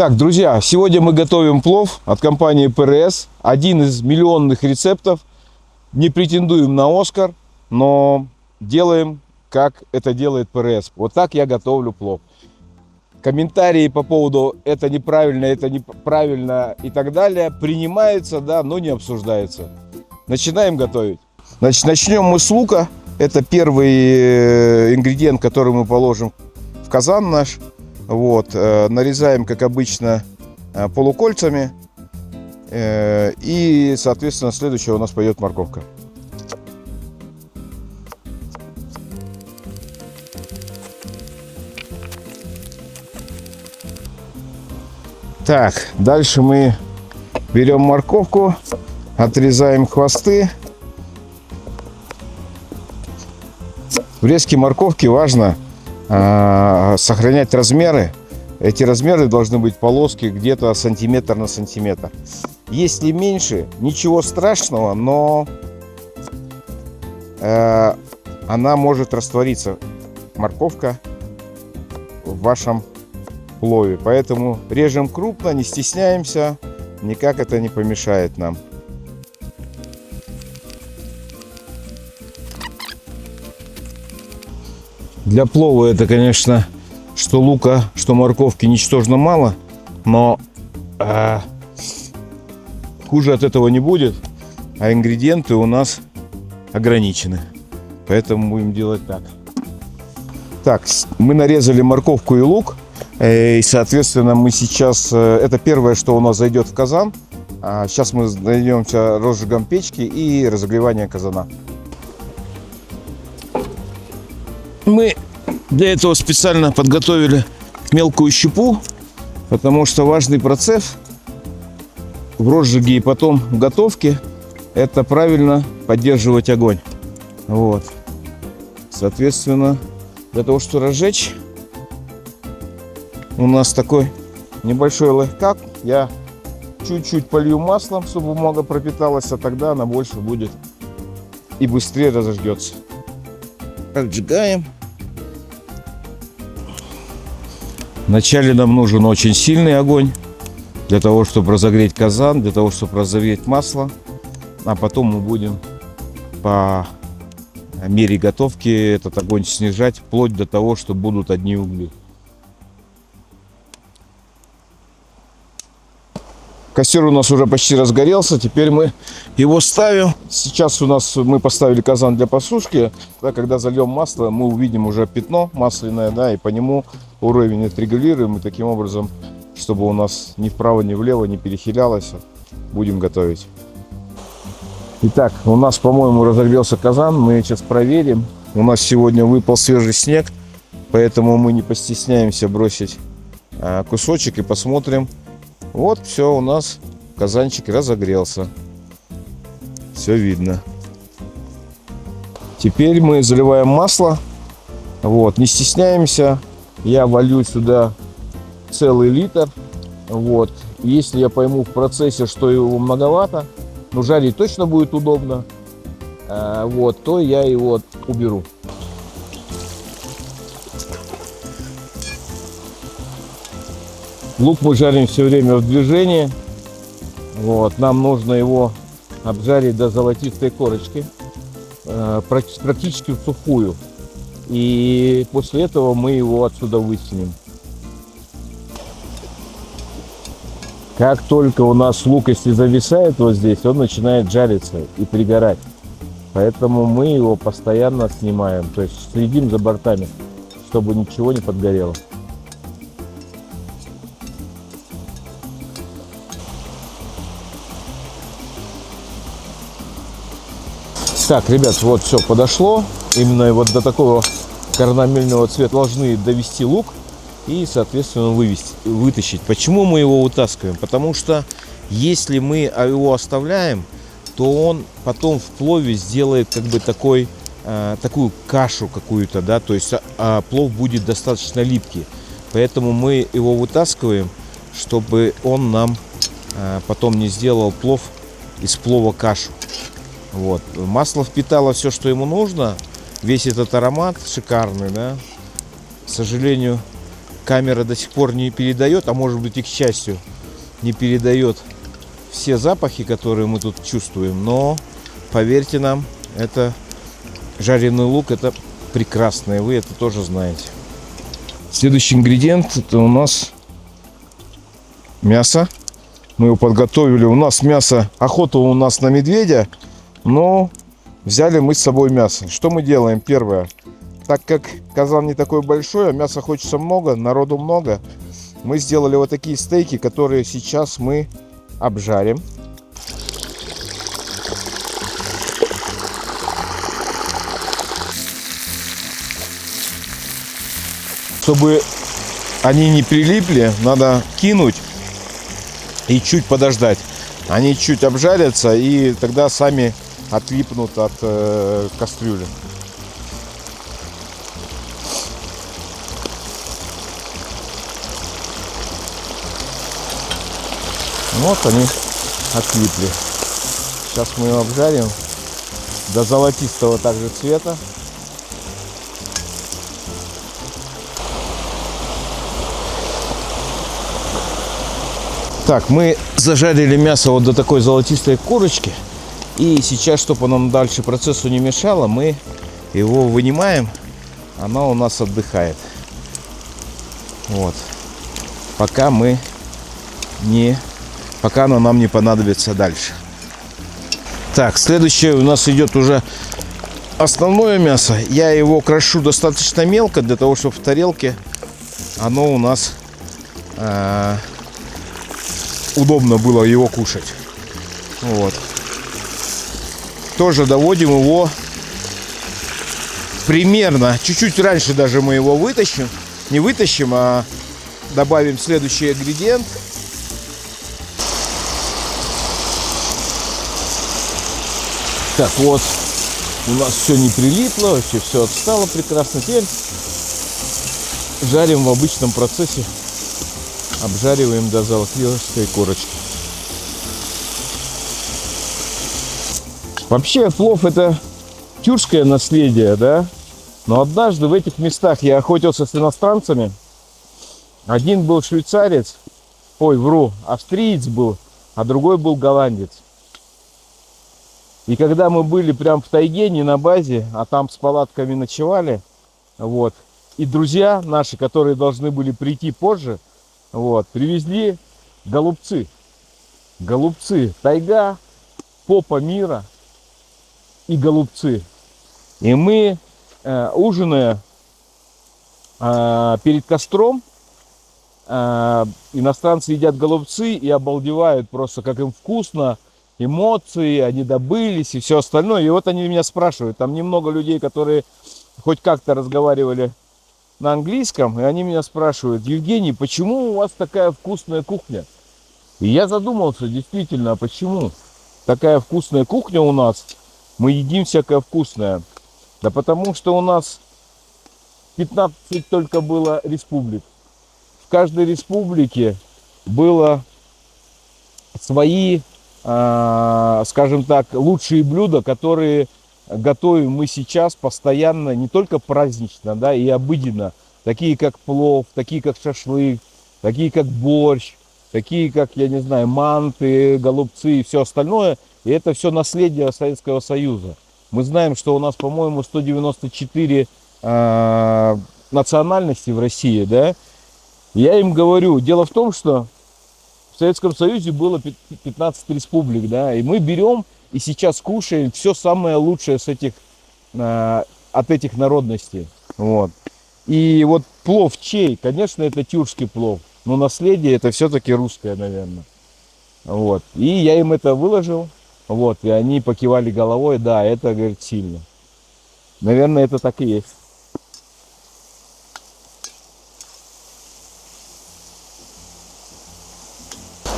Так, друзья, сегодня мы готовим плов от компании ПРС. Один из миллионных рецептов. Не претендуем на Оскар, но делаем, как это делает ПРС. Вот так я готовлю плов. Комментарии по поводу это неправильно и так далее принимаются, да, но не обсуждаются. Начинаем готовить. Значит, начнем мы с лука. Это первый ингредиент, который мы положим в казан наш. Вот, нарезаем, как обычно, полукольцами. И, соответственно, следующее у нас пойдет морковка. Так, дальше мы берем морковку, отрезаем хвосты. В резке морковки важно сохранять размеры. Эти размеры должны быть полоски где-то сантиметр на сантиметр. Если меньше, ничего страшного, но она может раствориться, морковка, в вашем плове. Поэтому режем крупно, не стесняемся, никак это не помешает нам. Для плова это, конечно, что лука, что морковки ничтожно мало, но хуже от этого не будет, а ингредиенты у нас ограничены. Поэтому будем делать так. Так, мы нарезали морковку и лук, и, соответственно, мы сейчас, это первое, что у нас зайдет в казан. Сейчас мы займемся розжигом печки и разогреванием казана. Мы для этого специально подготовили мелкую щепу, потому что важный процесс в розжиге и потом в готовке — это правильно поддерживать огонь. Вот. Соответственно, для того, чтобы разжечь, у нас такой небольшой лайфхак. Я чуть-чуть полью маслом, чтобы бумага пропиталась, а тогда она больше будет и быстрее разожгется. Разжигаем. Вначале нам нужен очень сильный огонь для того, чтобы разогреть казан, для того, чтобы разогреть масло. А потом мы будем по мере готовки этот огонь снижать, вплоть до того, что будут одни угли. Костер у нас уже почти разгорелся, теперь мы его ставим. Сейчас у нас мы поставили казан для посушки. Да, когда зальем масло, мы увидим уже пятно масляное, да, и по нему уровень отрегулируем. И таким образом, чтобы у нас ни вправо, ни влево не перехилялось, будем готовить. Итак, у нас, по-моему, разогрелся казан. Мы сейчас проверим. У нас сегодня выпал свежий снег, поэтому мы не постесняемся бросить кусочек и посмотрим. Вот, все, у нас казанчик разогрелся. Все видно. Теперь мы заливаем масло. Вот, не стесняемся. Я волью сюда целый литр. Вот. Если я пойму в процессе, что его многовато, но жарить точно будет удобно, вот, то я его уберу. Лук мы жарим все время в движении. Вот, нам нужно его обжарить до золотистой корочки, практически в сухую. И после этого мы его отсюда вытянем. Как только у нас лук, если зависает вот здесь, он начинает жариться и пригорать. Поэтому мы его постоянно снимаем, то есть следим за бортами, чтобы ничего не подгорело. Так, ребят, вот все подошло. Именно вот до такого карамельного цвета должны довести лук и, соответственно, вытащить. Почему мы его вытаскиваем? Потому что если мы его оставляем, то он потом в плове сделает как бы такую кашу какую-то, да, то есть плов будет достаточно липкий. Поэтому мы его вытаскиваем, чтобы он нам потом не сделал плов из плова кашу. Вот. Масло впитало все, что ему нужно. Весь этот аромат шикарный, да. К сожалению, камера до сих пор не передает, а может быть и к счастью, не передает все запахи, которые мы тут чувствуем. Но поверьте нам, это жареный лук, это прекрасно, и вы это тоже знаете. Следующий ингредиент — это у нас мясо. Мы его подготовили. У нас мясо, охота у нас на медведя, но взяли мы с собой мясо. Что мы делаем? Первое. Так как казан не такой большой, а мяса хочется много, народу много, мы сделали вот такие стейки, которые сейчас мы обжарим. Чтобы они не прилипли, надо кинуть и чуть подождать. Они чуть обжарятся, и тогда сами отлипнут от кастрюли. Вот они отлипли. Сейчас мы его обжарим до золотистого также цвета. Так, мы зажарили мясо вот до такой золотистой корочки. И сейчас, чтобы нам дальше процессу не мешало, мы его вынимаем. Оно у нас отдыхает. Вот. Пока оно нам не понадобится дальше. Так, следующее у нас идет уже основное мясо. Я его крошу достаточно мелко, для того, чтобы в тарелке оно у нас удобно было его кушать. Вот. Тоже доводим его примерно, чуть-чуть раньше даже мы его вытащим. Не вытащим, а добавим следующий ингредиент. Так, вот, у нас все не прилипло, вообще все отстало прекрасно. Теперь жарим в обычном процессе, обжариваем до золотистой корочки. Вообще плов — это тюркское наследие, да? Но однажды в этих местах я охотился с иностранцами. Один был швейцарец, австриец был, а другой был голландец. И когда мы были прям в тайге, не на базе, а там с палатками ночевали, вот, и друзья наши, которые должны были прийти позже, вот, привезли голубцы. Голубцы. Тайга, попа мира и голубцы. И мы, ужиная перед костром, иностранцы едят голубцы и обалдевают просто, как им вкусно, эмоции, они добылись и все остальное. И вот они меня спрашивают, там немного людей, которые хоть как-то разговаривали на английском, и они меня спрашивают: Евгений, почему у вас такая вкусная кухня? И я задумался, действительно, почему такая вкусная кухня у нас, мы едим всякое вкусное? Да потому что у нас 15 только было республик. В каждой республике было свои, скажем так, лучшие блюда, которые готовим мы сейчас постоянно, не только празднично, да, и обыденно. Такие как плов, такие как шашлык, такие как борщ, такие как, я не знаю, манты, голубцы и все остальное. И это все наследие Советского Союза. Мы знаем, что у нас, по-моему, 194 национальности в России, да. Я им говорю, дело в том, что в Советском Союзе было 15 республик, да, и мы берем и сейчас кушаем все самое лучшее с этих, от этих народностей. Вот. И вот плов чей? Конечно, это тюркский плов, но наследие это все-таки русское, наверное. Вот. И я им это выложил, вот, и они покивали головой, да, это, говорит, сильно. Наверное, это так и есть.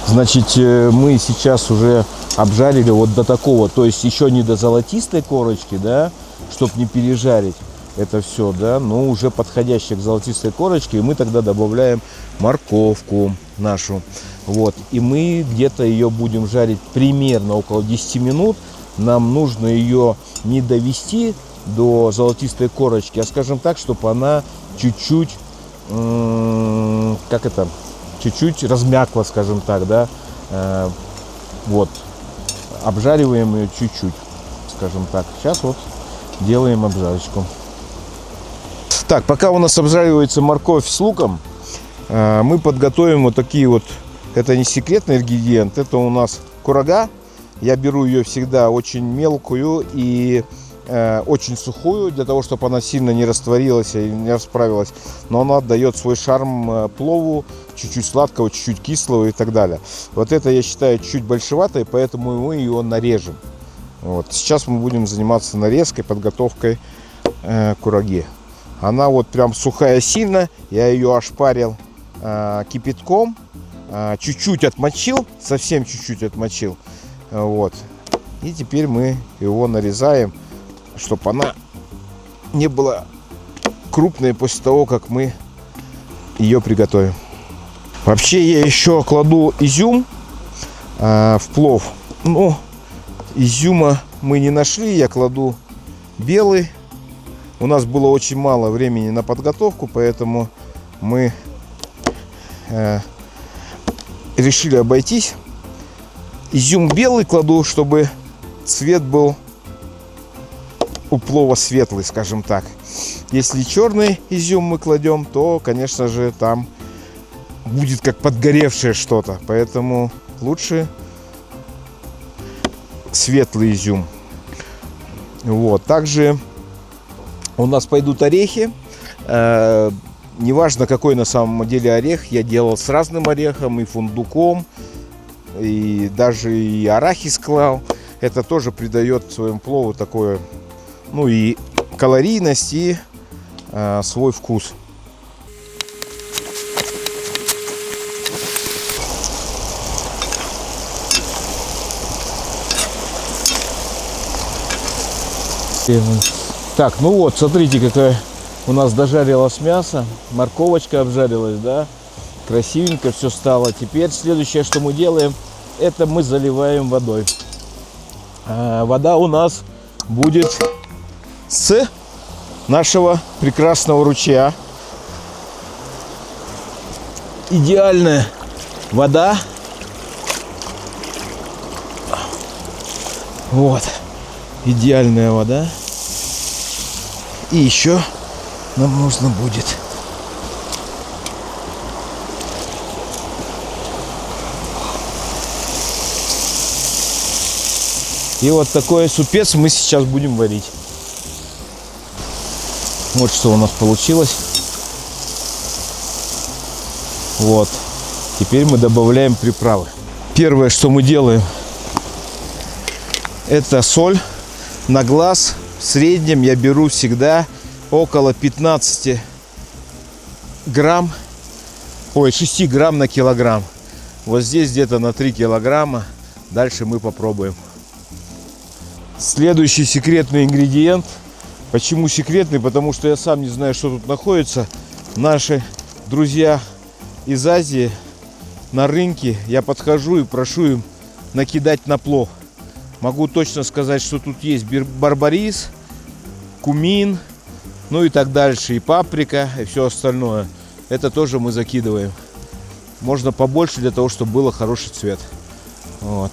Значит, мы сейчас уже обжарили вот до такого, то есть еще не до золотистой корочки, да, чтобы не пережарить это все, да, но уже подходящее к золотистой корочке, и мы тогда добавляем морковку нашу, вот, и мы где-то ее будем жарить примерно около 10 минут. Нам нужно ее не довести до золотистой корочки, а, скажем так, чтобы она чуть-чуть как это, чуть-чуть размякла, скажем так, да. Вот, обжариваем ее чуть-чуть, скажем так. Сейчас вот делаем обжарочку. Так, пока у нас обжаривается морковь с луком, мы подготовим вот такие вот, это не секретный ингредиент, это у нас курага. Я беру ее всегда очень мелкую и очень сухую, для того, чтобы она сильно не растворилась и не расправилась. Но она отдает свой шарм плову, чуть-чуть сладкого, чуть-чуть кислого и так далее. Вот это, я считаю, чуть большевато, и поэтому мы ее нарежем. Вот. Сейчас мы будем заниматься нарезкой, подготовкой кураги. Она вот прям сухая сильно, я ее ошпарил кипятком, чуть-чуть отмочил, совсем чуть-чуть отмочил. Вот. И теперь мы его нарезаем, чтобы она не была крупной после того, как мы ее приготовим. Вообще я еще кладу изюм в плов. Но изюма мы не нашли, я кладу белый. У нас было очень мало времени на подготовку, поэтому мы решили обойтись. Изюм белый кладу, чтобы цвет был у плова светлый, скажем так. Если черный изюм мы кладем, то, конечно же, там будет как подгоревшее что-то. Поэтому лучше светлый изюм. Вот. Также у нас пойдут орехи. Неважно, какой на самом деле орех. Я делал с разным орехом, и фундуком, и даже и арахис клал. Это тоже придает своему плову такое, ну, и калорийность, и свой вкус. Так, ну вот, смотрите, какая у нас дожарилось мясо. Морковочка обжарилась, да. Красивенько все стало. Теперь следующее, что мы делаем, это мы заливаем водой. Вода у нас будет с нашего прекрасного ручья. Идеальная вода. Вот. Идеальная вода. И еще нам нужно будет и вот такой супец мы сейчас будем варить. Вот что у нас получилось. Вот. Теперь мы добавляем приправы. Первое, что мы делаем, это соль. На глаз в среднем я беру всегда около 15 грамм, 6 грамм на килограмм. Вот здесь где-то на 3 килограмма. Дальше мы попробуем. Следующий секретный ингредиент. Почему секретный? Потому что я сам не знаю, что тут находится. Наши друзья из Азии на рынке, я подхожу и прошу им накидать на плов. Могу точно сказать, что тут есть барбарис, кумин, ну и так дальше, и паприка, и все остальное. Это тоже мы закидываем. Можно побольше, для того, чтобы был хороший цвет. Вот.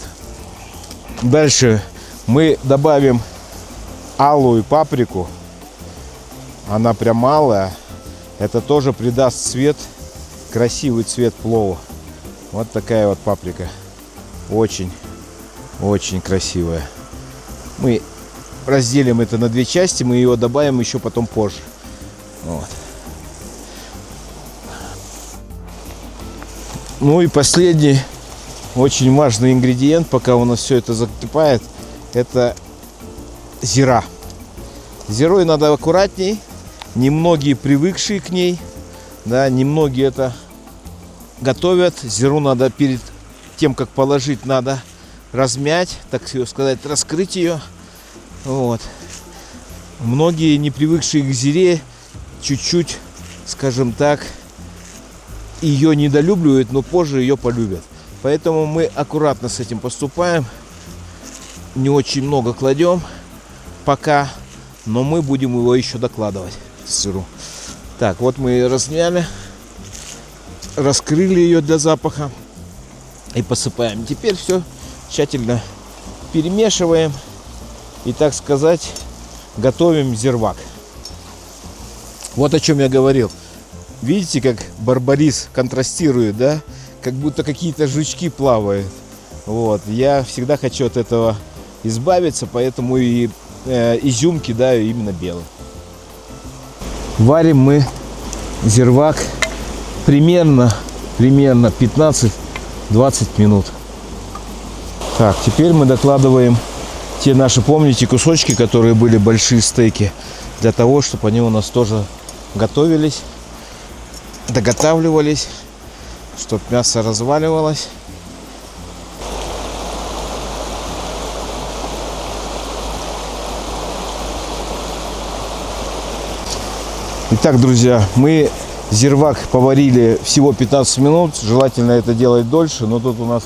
Дальше мы добавим алую паприку. Она прям малая. Это тоже придаст цвет, красивый цвет плову. Вот такая вот паприка. Очень красивая. Мы разделим это на две части. Мы ее добавим еще потом позже. Вот. Ну и последний очень важный ингредиент, пока у нас все это закипает, это зира. Зирой надо аккуратней. Немногие привыкшие к ней, да, немногие это готовят. Зиру надо перед тем, как положить, надо размять, так сказать, раскрыть ее. Вот. Многие, не привыкшие к зире, чуть-чуть, скажем так, ее недолюбливают, но позже ее полюбят. Поэтому мы аккуратно с этим поступаем. Не очень много кладем пока, но мы будем его еще докладывать, сыру. Так, вот мы размяли. раскрыли ее для запаха и посыпаем. Теперь все тщательно перемешиваем и, так сказать, готовим зирвак. Вот о чем я говорил. Видите, как барбарис контрастирует, да? Как будто какие-то жучки плавают. Вот. Я всегда хочу от этого избавиться, поэтому и изюм кидаю именно белый. Варим мы зирвак примерно 15-20 минут. Так, теперь мы докладываем те наши, помните, кусочки, которые были большие стейки, для того, чтобы они у нас тоже готовились, доготавливались, чтобы мясо разваливалось. Итак, друзья, мы зирвак поварили всего 15 минут. Желательно это делать дольше, но тут у нас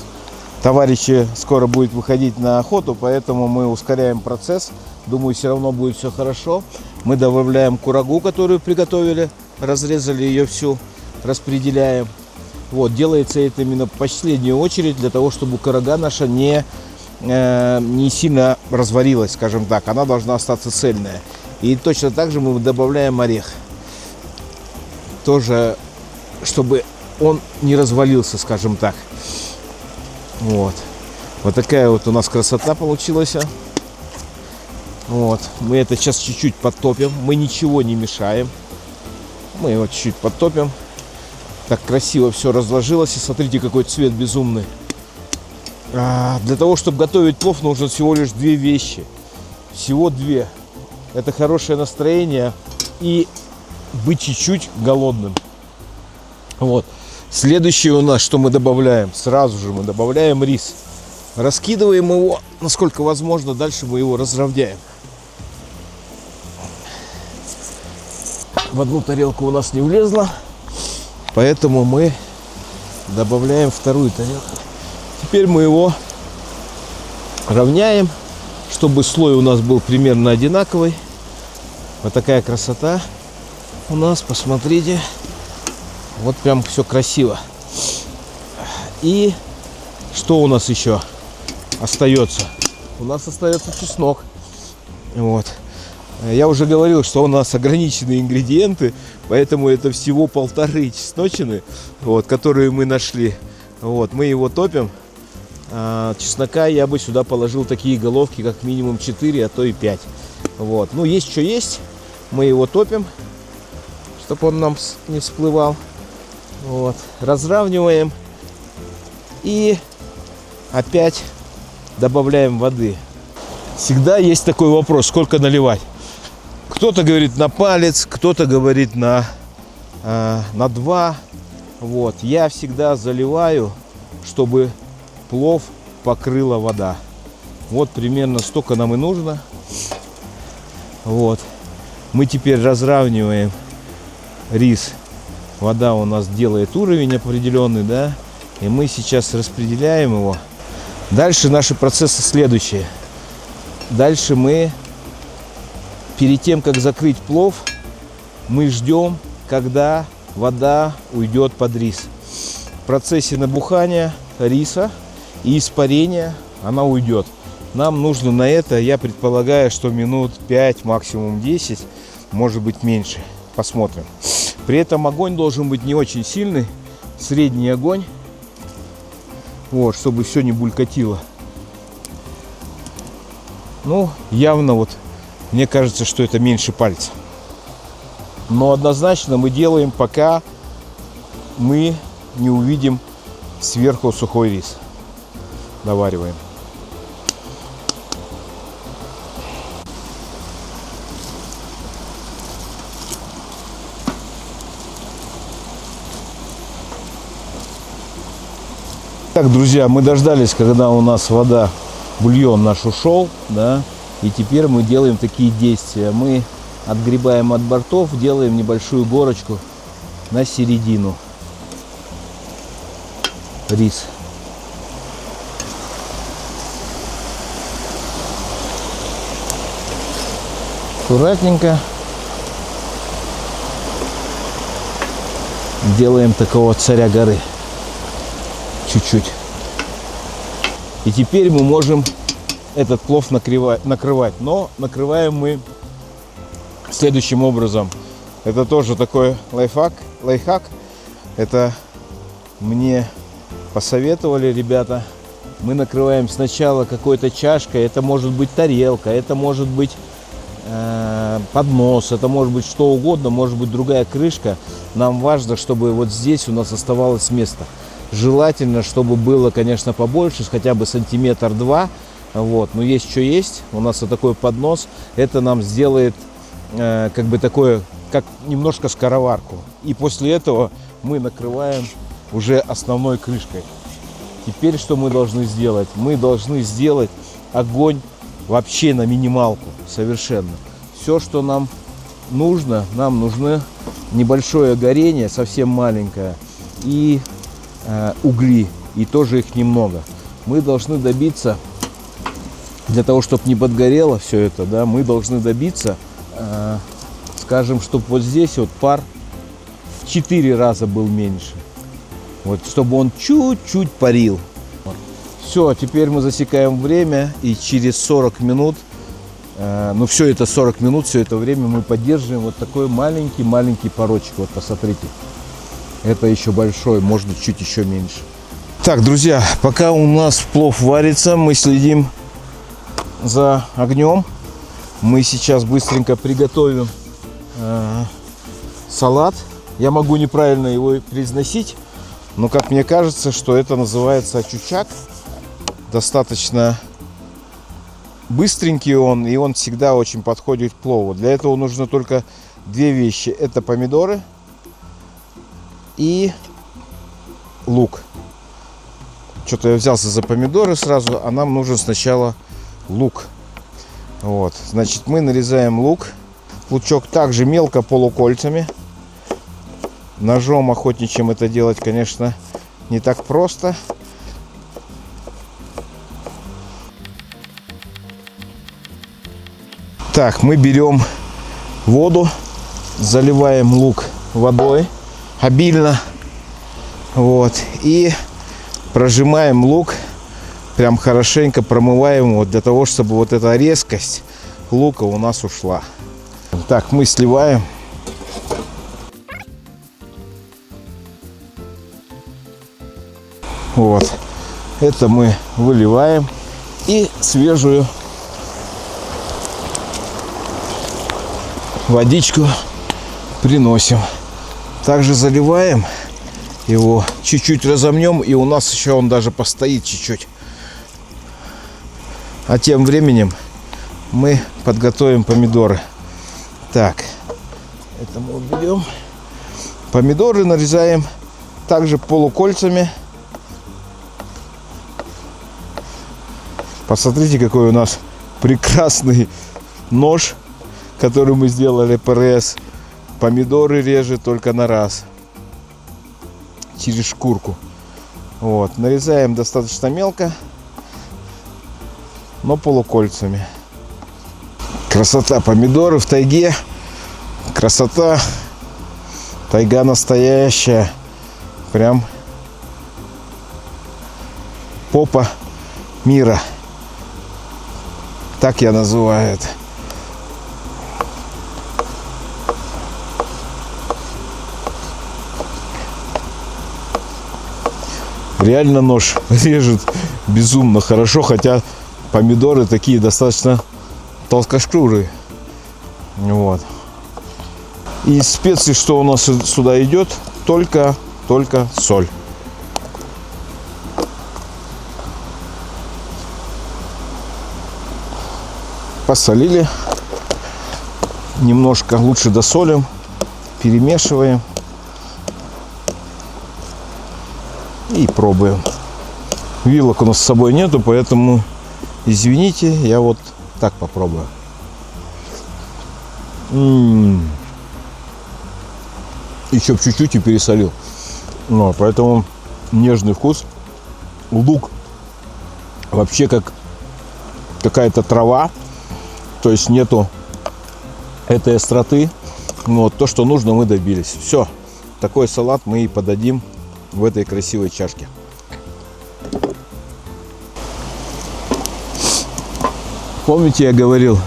товарищи скоро будет выходить на охоту, поэтому мы ускоряем процесс. Думаю, все равно будет все хорошо. Мы добавляем курагу, которую приготовили, разрезали ее всю, распределяем. Вот, делается это именно в последнюю очередь, для того, чтобы курага наша не сильно разварилась, скажем так. Она должна остаться цельная. И точно так же мы добавляем орех. Тоже, чтобы он не развалился, скажем так. Вот. Вот такая вот у нас красота получилась. Вот. Мы это сейчас чуть-чуть подтопим. Мы ничего не мешаем. Мы его чуть-чуть подтопим. Так красиво все разложилось. И смотрите, какой цвет безумный. Для того, чтобы готовить плов, нужно всего лишь две вещи. Всего две. Это хорошее настроение и быть чуть-чуть голодным. Вот. Следующее у нас, что мы добавляем, сразу же мы добавляем рис. Раскидываем его, насколько возможно, дальше мы его разровняем. В одну тарелку у нас не влезло, поэтому мы добавляем вторую тарелку. Теперь мы его равняем, чтобы слой у нас был примерно одинаковый. Вот такая красота у нас, посмотрите. Вот прям все красиво. И что у нас еще остается? У нас остается чеснок. Вот. Я уже говорил, что у нас ограниченные ингредиенты, поэтому это всего 1,5 чесночины, вот, которые мы нашли. Вот, мы его топим. Чеснока я бы сюда положил такие головки, как минимум 4, а то и 5. Вот. Ну, есть что есть. Мы его топим, чтобы он нам не всплывал. Вот. Разравниваем. И опять добавляем воды. Всегда есть такой вопрос, сколько наливать. Кто-то говорит на палец, кто-то говорит на 2. Вот. Я всегда заливаю, чтобы плов покрыла вода. Вот примерно столько нам и нужно. Вот. Мы теперь разравниваем рис. Вода у нас делает уровень определенный, да. И мы сейчас распределяем его. Дальше наши процессы следующие. Дальше мы, перед тем, как закрыть плов, мы ждем, когда вода уйдет под рис. В процессе набухания риса и испарения она уйдет. Нам нужно на это, я предполагаю, что минут 5, максимум 10, может быть меньше. Посмотрим. При этом огонь должен быть не очень сильный, средний огонь. Вот, чтобы все не булькатило. Ну, явно вот, мне кажется, что это меньше пальца. Но однозначно мы делаем, пока мы не увидим сверху сухой рис. Довариваем. Так, друзья, мы дождались, когда у нас вода, бульон наш ушел, да, и теперь мы делаем такие действия. Мы отгребаем от бортов, делаем небольшую горочку на середину. Рис. Аккуратненько. Делаем такого царя горы. Чуть-чуть. И теперь мы можем этот плов накрывать. Но накрываем мы следующим образом. Это тоже такой лайфхак. Это мне посоветовали ребята. Мы накрываем сначала какой-то чашкой. Это может быть тарелка, это может быть поднос, это может быть что угодно, может быть другая крышка. Нам важно, чтобы вот здесь у нас оставалось место. Желательно, чтобы было, конечно, побольше, хотя бы сантиметр-два. Вот. Но есть что есть. У нас вот такой поднос. Это нам сделает как бы такое, как немножко скороварку. И после этого мы накрываем уже основной крышкой. Теперь что мы должны сделать? Мы должны сделать огонь вообще на минималку. Совершенно. Все, что нам нужно небольшое горение, совсем маленькое. И угли. И тоже их немного. Мы должны добиться, для того, чтобы не подгорело все это, да, мы должны добиться, скажем, чтобы вот здесь вот пар в 4 раза был меньше. Вот, чтобы он чуть-чуть парил. Все, теперь мы засекаем время, и через 40 минут, ну все это 40 минут, все это время мы поддерживаем вот такой маленький парочек. Вот посмотрите, это еще большой, может быть чуть еще меньше. Так, друзья, пока у нас плов варится, мы следим за огнем. Мы сейчас быстренько приготовим салат. Я могу неправильно его произносить, но как мне кажется, что это называется очучак. Достаточно быстренький он, и он всегда очень подходит к плову. Для этого нужно только две вещи. Это помидоры и лук. Что-то я взялся за помидоры сразу, а нам нужен сначала лук. Вот, значит, мы нарезаем лук. Лучок также мелко полукольцами. Ножом охотничьим это делать, конечно, не так просто. Так, мы берем воду, заливаем лук водой обильно. Вот, и прожимаем лук. Прям хорошенько промываем его для того, чтобы вот эта резкость лука у нас ушла. Так, мы сливаем. Вот. Это мы выливаем. И свежую водичку приносим. Также заливаем его, чуть-чуть разомнем, и у нас еще он даже постоит чуть-чуть. А тем временем мы подготовим помидоры. Так, это мы уберем. Помидоры нарезаем также полукольцами. Посмотрите, какой у нас прекрасный нож, который мы сделали ПРС. Помидоры режет только на раз, через шкурку. Вот, нарезаем достаточно мелко, но полукольцами. Красота, помидоры в тайге. Красота. Тайга настоящая. Прям попа мира. Так я называю это. Реально нож режет безумно хорошо, хотя помидоры такие достаточно толстошкурые. Вот. И из специй, что у нас сюда идет, только соль. Посолили. Немножко лучше досолим. Перемешиваем. И пробуем. Вилок у нас с собой нету, поэтому извините, я вот так попробую. Еще чуть-чуть и пересолил. Ну, поэтому нежный вкус. Лук вообще как какая-то трава. То есть нету этой остроты. Вот, то, что нужно, мы добились. Все. такой салат мы и подадим в этой красивой чашке. Помните, я говорил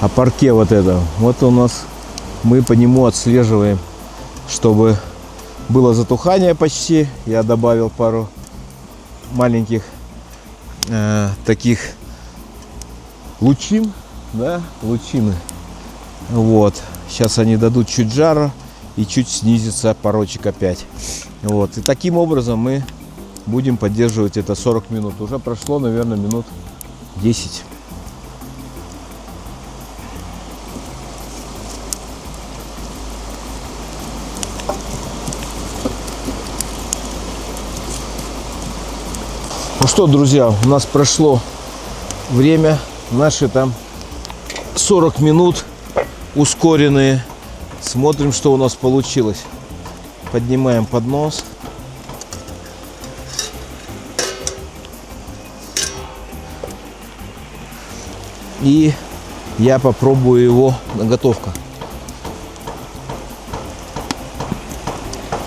о парке вот этом? Вот у нас мы по нему отслеживаем, чтобы было затухание почти. Я добавил пару маленьких таких лучин, да, лучины. Вот. Сейчас они дадут чуть жара и чуть снизится порочек опять. Вот. И таким образом мы будем поддерживать это 40 минут. Уже прошло, наверное, минут 10. Ну что, друзья, у нас прошло время, наши там 40 минут ускоренные. Смотрим, что у нас получилось. Поднимаем поднос. И я попробую его на готовку.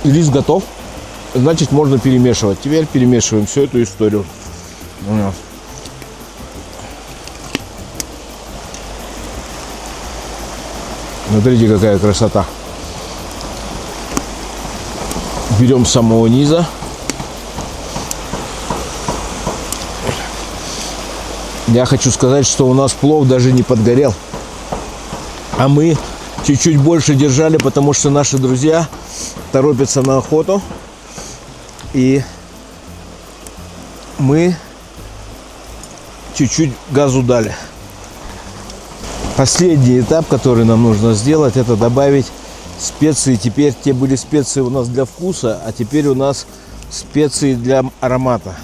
Рис готов. Значит, можно перемешивать. Теперь перемешиваем всю эту историю. Смотрите, какая красота. Берем с самого низа. Я хочу сказать, что у нас плов даже не подгорел. А мы чуть-чуть больше держали, потому что наши друзья торопятся на охоту. И мы чуть-чуть газу дали. Последний этап, который нам нужно сделать, это добавить специи. Теперь те были специи у нас для вкуса, а теперь у нас специи для аромата.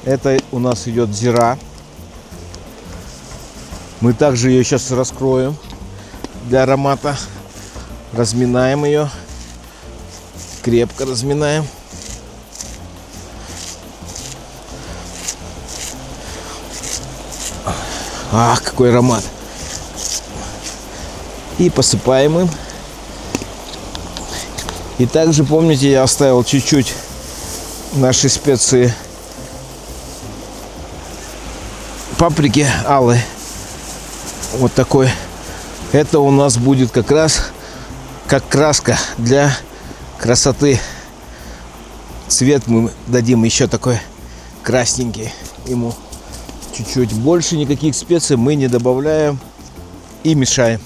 Это у нас идет зира. Мы также ее сейчас раскроем для аромата. Разминаем ее. Крепко разминаем. Ах, какой аромат. И посыпаем им. И также, помните, я оставил чуть-чуть нашей специи паприки алой. Вот такой. Это у нас будет как раз как краска для красоты. Цвет мы дадим еще такой красненький ему. Чуть-чуть больше, никаких специй мы не добавляем и мешаем.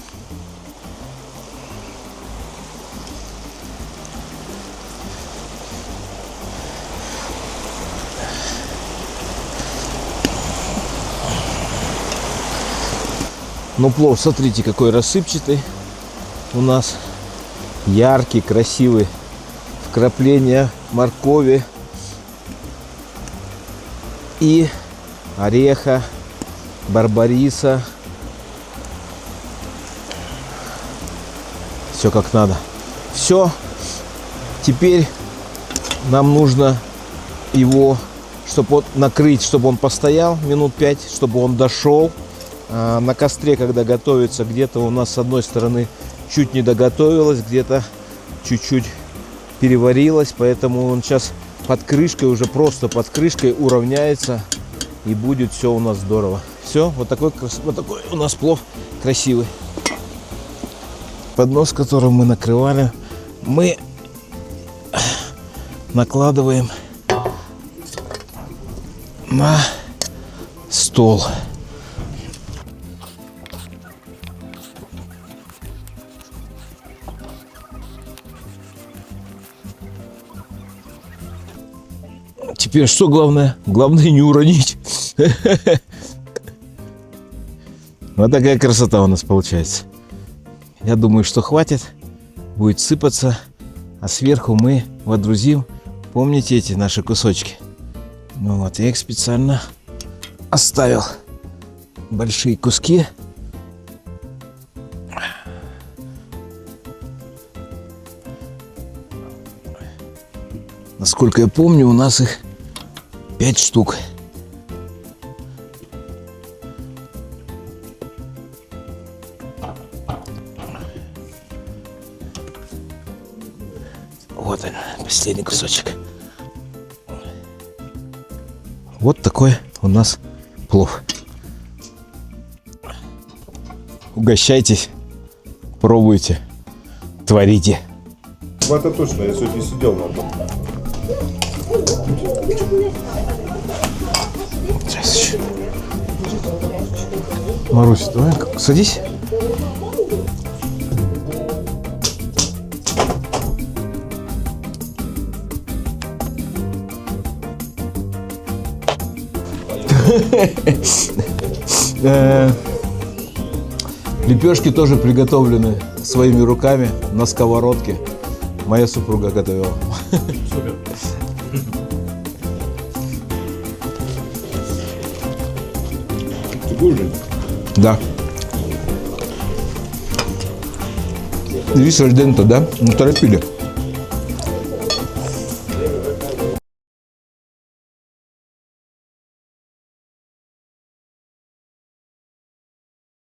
Ну, плов, смотрите, какой рассыпчатый у нас, яркий, красивый, вкрапления моркови и ореха, барбариса. Все как надо. Все. Теперь нам нужно его, чтобы он накрыть, чтобы он постоял минут 5, чтобы он дошел. На костре, когда готовится, где-то у нас с одной стороны чуть не доготовилось, где-то чуть-чуть переварилось, поэтому он сейчас под крышкой, уже просто под крышкой уравняется, и будет все у нас здорово. Все, вот такой у нас плов красивый. Поднос, которым мы накрывали, мы накладываем на стол. Теперь что главное? Главное не уронить. Вот такая красота у нас получается. Я думаю, что хватит. Будет сыпаться. А сверху мы водрузим, помните, эти наши кусочки. Ну вот, я их специально оставил. Большие куски. Насколько я помню, у нас их 5 штук. Последний кусочек. Вот такой у нас плов. Угощайтесь, пробуйте, творите. Это точно, я сегодня сидел на том. Сейчас еще. Марусь, давай садись. Лепешки тоже приготовлены своими руками на сковородке. Моя супруга готовила. Супер. Ты будешь? Да. Рис альденте, да? Ну, торопили.